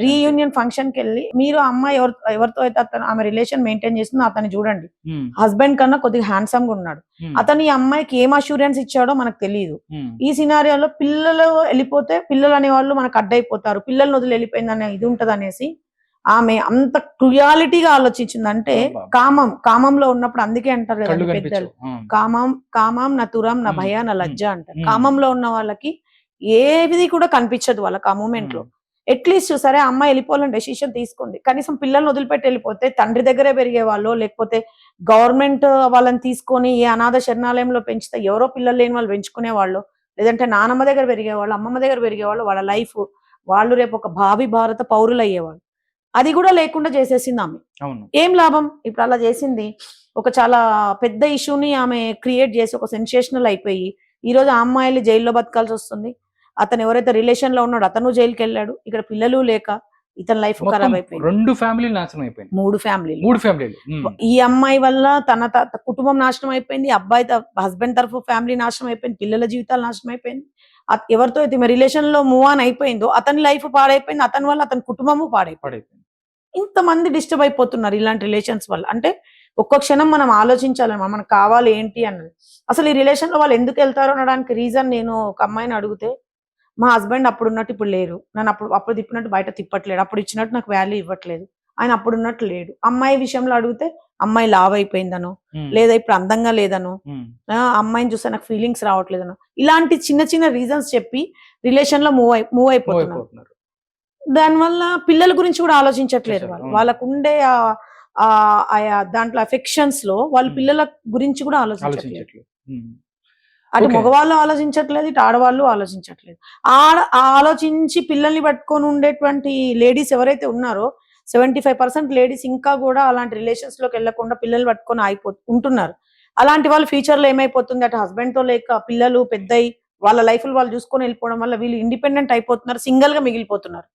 Reunion function కి వెళ్ళి మీరు అమ్మాయి ఎవరితో అయితే అతను ఆమె రిలేషన్ మెయింటైన్ చేస్తుందో అతన్ని చూడండి. హస్బెండ్ కన్నా కొద్దిగా హ్యాండ్సమ్ గా ఉన్నాడు. అతను ఈ అమ్మాయికి ఏం అష్యూరెన్స్ ఇచ్చాడో మనకు తెలియదు. ఈ సినారియోలో పిల్లలు వెళ్ళిపోతే పిల్లలు అనే వాళ్ళు మనకు అడ్డైపోతారు, పిల్లల్ని వదిలి వెళ్ళిపోయిందనే ఇది ఉంటది అనేసి ఆమె అంత క్రుయాలిటీగా ఆలోచించిందంటే కామంలో ఉన్నప్పుడు అందుకే అంటారు కదా పెద్దలు, కామం నా తురం నా భయ నా లజ్జ అంటారు. కామంలో ఉన్న వాళ్ళకి ఏది కూడా కనిపించదు వాళ్ళకి ఆ మూమెంట్ లో. అట్లీస్ట్ సరే అమ్మాయి వెళ్ళిపోవాలని డెసిషన్ తీసుకుంది, కనీసం పిల్లల్ని వదిలిపెట్టి వెళ్ళిపోతే తండ్రి దగ్గరే పెరిగే వాళ్ళు, లేకపోతే గవర్నమెంట్ వాళ్ళని తీసుకొని ఏ అనాథ శరణాలయంలో పెంచితే ఎవరో పిల్లలు లేని వాళ్ళు పెంచుకునే వాళ్ళు, లేదంటే నానమ్మ దగ్గర పెరిగేవాళ్ళు, అమ్మమ్మ దగ్గర పెరిగేవాళ్ళు, వాళ్ళ లైఫ్ వాళ్ళు రేపు ఒక భావి భారత పౌరులు అయ్యేవాళ్ళు. అది కూడా లేకుండా చేసేసింది ఆమె. ఏం లాభం? ఇప్పుడు అలా చేసింది ఒక చాలా పెద్ద ఇష్యూని ఆమె క్రియేట్ చేసి ఒక సెన్సేషనల్ అయిపోయి ఈ రోజు ఆ అమ్మాయిలు జైల్లో బతకాల్సి వస్తుంది. అతను ఎవరైతే రిలేషన్ లో ఉన్నాడో అతను జైలుకి వెళ్ళాడు. ఇక్కడ పిల్లలు లేక ఇతని లైఫ్ ఖరాబ్ అయిపోయింది. 2 ఫ్యామిలీలు నాశనం అయిపోయింది. 3 ఫ్యామిలీలు. ఈ అమ్మాయి వల్ల తన కుటుంబం నాశనం అయిపోయింది, అబ్బాయి హస్బెండ్ తరఫు ఫ్యామిలీ నాశనం అయిపోయింది, పిల్లల జీవితాలు నాశనం అయిపోయింది. ఎవరితో అయితే రిలేషన్ లో మూవ్ ఆన్ అయిపోయిందో అతని లైఫ్ పాడైపోయింది, అతని వల్ల అతని కుటుంబము పాడైపోయింది. ఇంతమంది డిస్టర్బ్ అయిపోతున్నారు ఇలాంటి రిలేషన్స్ వల్ల. అంటే ఒక్క క్షణం మనం ఆలోచించాలన్నమాట, మనకు కావాలి ఏంటి అన్నది. అసలు ఈ రిలేషన్ లో వాళ్ళు ఎందుకు వెళ్తారో అనడానికి రీజన్, నేను ఒక అమ్మాయిని అడిగితే మా హస్బెండ్ అప్పుడు ఉన్నట్టు ఇప్పుడు లేరు, నన్ను అప్పుడు తిప్పినట్టు బయట తిప్పట్లేడు, అప్పుడు ఇచ్చినట్టు నాకు వాల్యూ ఇవ్వట్లేదు, ఆయన అప్పుడు ఉన్నట్టు లేడు. అమ్మాయి విషయంలో అడిగితే అమ్మాయి లావ్ అయిపోయిందనో, లేదా ఇప్పుడు అందంగా లేదనో, అమ్మాయిని చూస్తే నాకు ఫీలింగ్స్ రావట్లేదనో, ఇలాంటి చిన్న చిన్న రీజన్స్ చెప్పి రిలేషన్ లో మూవ్ అయిపోతున్నారు. దానివల్ల పిల్లల గురించి కూడా ఆలోచించట్లేదు వాళ్ళకు ఉండే దాంట్లో అఫెక్షన్స్ లో వాళ్ళు పిల్లల గురించి కూడా ఆలోచించట్లేదు. అటు మగవాళ్ళు ఆలోచించట్లేదు, ఇటు ఆడవాళ్ళు ఆలోచించట్లేదు. ఆలోచించి పిల్లల్ని పట్టుకొని ఉండేటువంటి లేడీస్ ఎవరైతే ఉన్నారో 75% లేడీస్ ఇంకా కూడా అలాంటి రిలేషన్స్ లోకి వెళ్లకుండా పిల్లలు పట్టుకొని ఉంటున్నారు. అలాంటి వాళ్ళు ఫ్యూచర్ లో ఏమైపోతుంది, అటు హస్బెండ్ తో లేక పిల్లలు పెద్దయి వాళ్ళ లైఫ్ వాళ్ళు చూసుకొని వెళ్ళిపోవడం వల్ల వీళ్ళు ఇండిపెండెంట్ అయిపోతున్నారు, సింగిల్ గా మిగిలిపోతున్నారు.